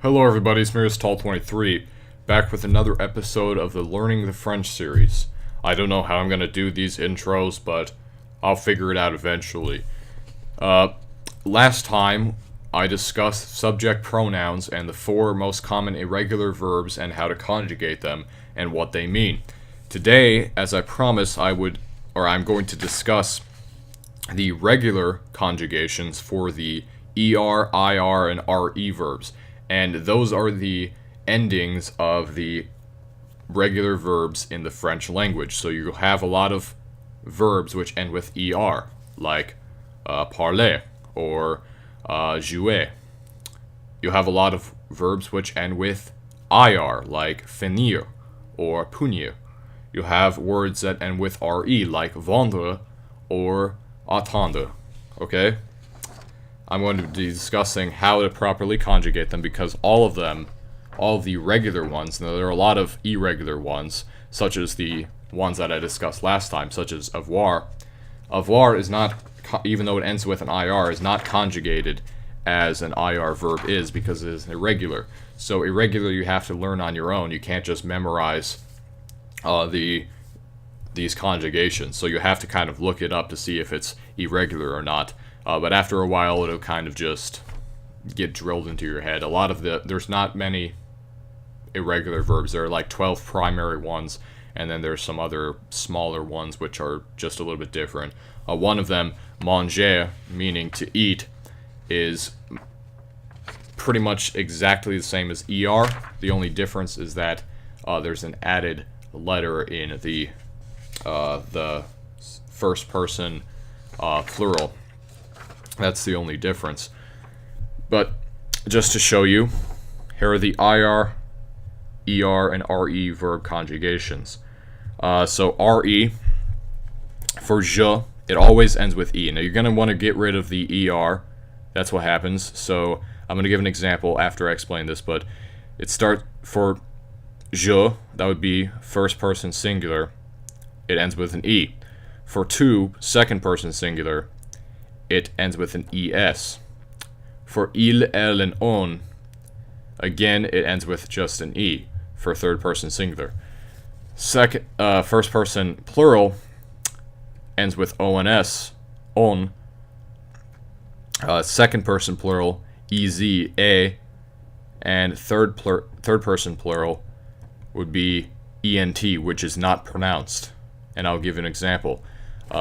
Hello everybody, it's Tall23, back with another episode of the Learning the French series. I don't know how I'm going to do these intros, but I'll figure it out eventually. Last time, I discussed subject pronouns and the four most common irregular verbs and how to conjugate them and what they mean. Today, as I promised, I'm going to discuss the regular conjugations for the ER, IR, and RE verbs. And those are the endings of the regular verbs in the French language. So you have a lot of verbs which end with ER, like parler or jouer. You have a lot of verbs which end with IR, like finir or punir. You have words that end with RE, like vendre or attendre. Okay? I'm going to be discussing how to properly conjugate them because all of the regular ones, now there are a lot of irregular ones, such as the ones that I discussed last time, such as avoir. Avoir is not, even though it ends with an IR, is not conjugated as an IR verb is because it is irregular. So irregular you have to learn on your own. You can't just memorize these conjugations. So you have to kind of look it up to see if it's irregular or not. But after a while, it'll kind of just get drilled into your head. There's not many irregular verbs. There are like 12 primary ones, and then there's some other smaller ones which are just a little bit different. One of them, manger, meaning to eat, is pretty much exactly the same as ER. The only difference is that there's an added letter in the first person plural. That's the only difference. But just to show you, here are the IR, ER, and RE verb conjugations. So RE, for je, it always ends with E. Now you're going to want to get rid of the ER. That's what happens. So I'm going to give an example after I explain this, but it starts for je, that would be first person singular. It ends with an E. For tu, second person singular, it ends with an ES. For il, elle, and on, again, it ends with just an E for third person singular. First person plural ends with ONS, on. Second person plural, EZ, A. And third person plural would be ENT, which is not pronounced. And I'll give an example.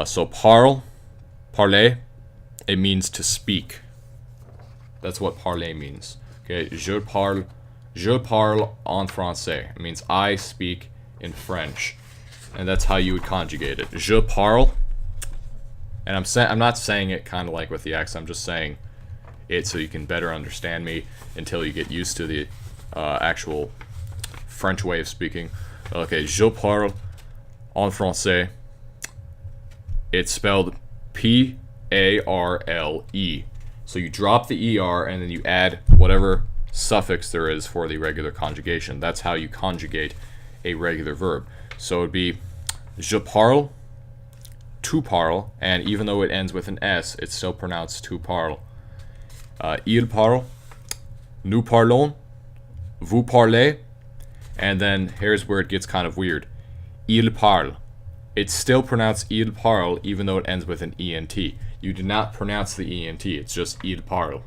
So parler, it means to speak. That's what parler means. Okay, je parle en français. It means I speak in French, and that's how you would conjugate it. Je parle, and I'm not saying it kind of like with the accent. I'm just saying it so you can better understand me until you get used to the actual French way of speaking. Okay, je parle en français. It's spelled P-A-R-L-E. So you drop the ER and then you add whatever suffix there is for the regular conjugation. That's how you conjugate a regular verb. So it would be je parle, tu parles, and even though it ends with an S, it's still pronounced tu parles. Il parle, nous parlons, vous parlez, and then here's where it gets kind of weird. Il parle. It's still pronounced il parle even though it ends with an ENT. You do not pronounce the ENT, it's just il parle.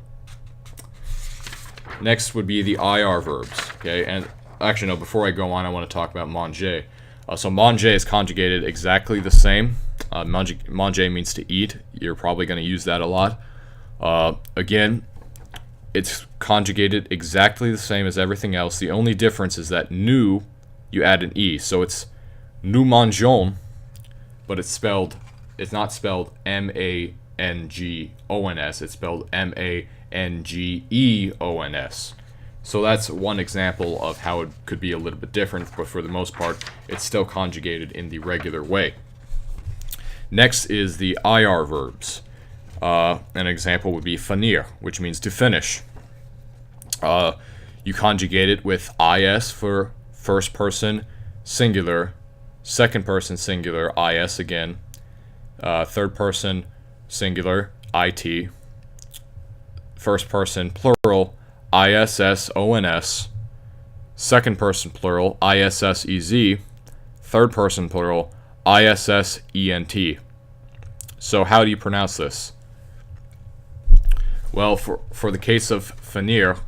Next would be the IR verbs, okay? And actually, no, before I go on, I want to talk about manger. So manger is conjugated exactly the same. Manger means to eat. You're probably going to use that a lot. Again, it's conjugated exactly the same as everything else. The only difference is that nous, you add an E. So it's nous mangeons, but it's not spelled M-A-N-G-O-N-S, it's spelled M-A-N-G-E-O-N-S. So that's one example of how it could be a little bit different, but for the most part, it's still conjugated in the regular way. Next is the IR verbs. An example would be finir, which means to finish. You conjugate it with IS for first person singular, second person singular, IS again, third person singular, IT, first person plural, ISSONS. Second person plural, ISSEZ. Third person plural, ISSENT. So how do you pronounce this? Well, for the case of finir,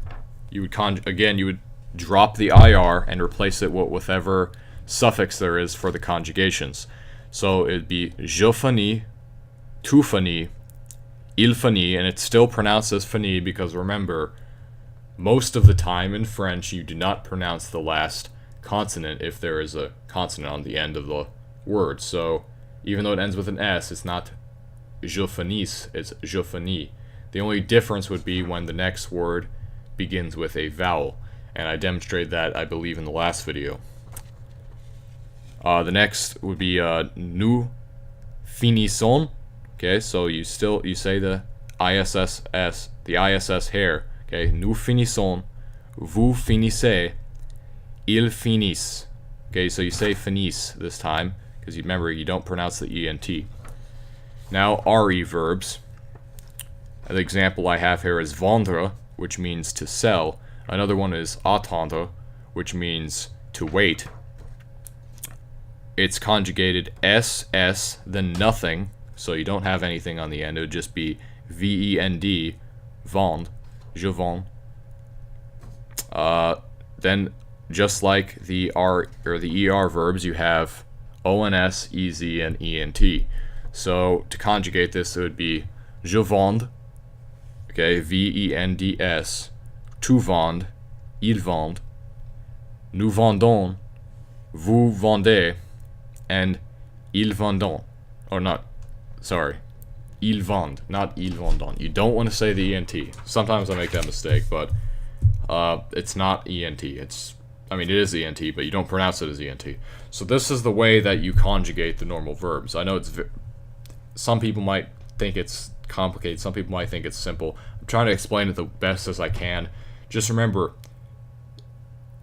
you would drop the IR and replace it with whatever suffix there is for the conjugations. So it'd be je finis, tu finis, il finit, and it's still pronounced as finit because remember, most of the time in French you do not pronounce the last consonant if there is a consonant on the end of the word. So even though it ends with an S, it's not je finis, it's je finis. The only difference would be when the next word begins with a vowel, and I demonstrated that, I believe, in the last video. The next would be nous finissons. Okay, so you say the ISS here. Okay, nous finissons, vous finissez, ils finissent. Okay, so you say finis this time because you remember you don't pronounce the ENT. Now RE verbs. The example I have here is vendre, which means to sell. Another one is attendre, which means to wait. It's conjugated SS, then nothing, so you don't have anything on the end. It would just be VEND, vend, je vends. Then, just like the R or the ER verbs, you have ONS, EZ, and ENT. So to conjugate this, it would be je vends. Okay, VENDS, tu vends, il vend, nous vendons, vous vendez, and ils vendons. Or not, sorry, ils vendent, not ils vendons. You don't want to say the ENT. Sometimes I make that mistake, but it's not ENT. It is ENT, but you don't pronounce it as ENT. So this is the way that you conjugate the normal verbs. I know some people might think it's complicated, some people might think it's simple. I'm trying to explain it the best as I can. Just remember,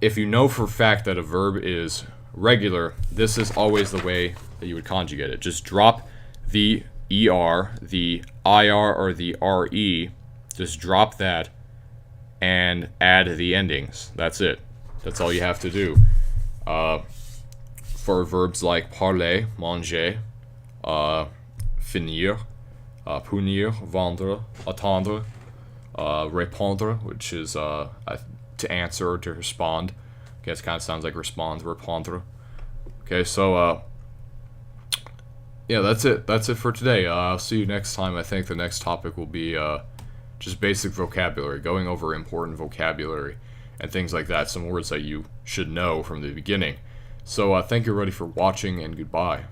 if you know for a fact that a verb is regular, this is always the way that you would conjugate it. Just drop the ER, the IR, or the RE, just drop that and add the endings. That's it. That's all you have to do. For verbs like parler, manger, finir, punir, vendre, attendre, répondre, which is to answer or to respond. I guess it kind of sounds like respond, répondre. Okay, so yeah, that's it. That's it for today. I'll see you next time. I think the next topic will be just basic vocabulary, going over important vocabulary and things like that. Some words that you should know from the beginning. So thank you everybody for watching, and goodbye.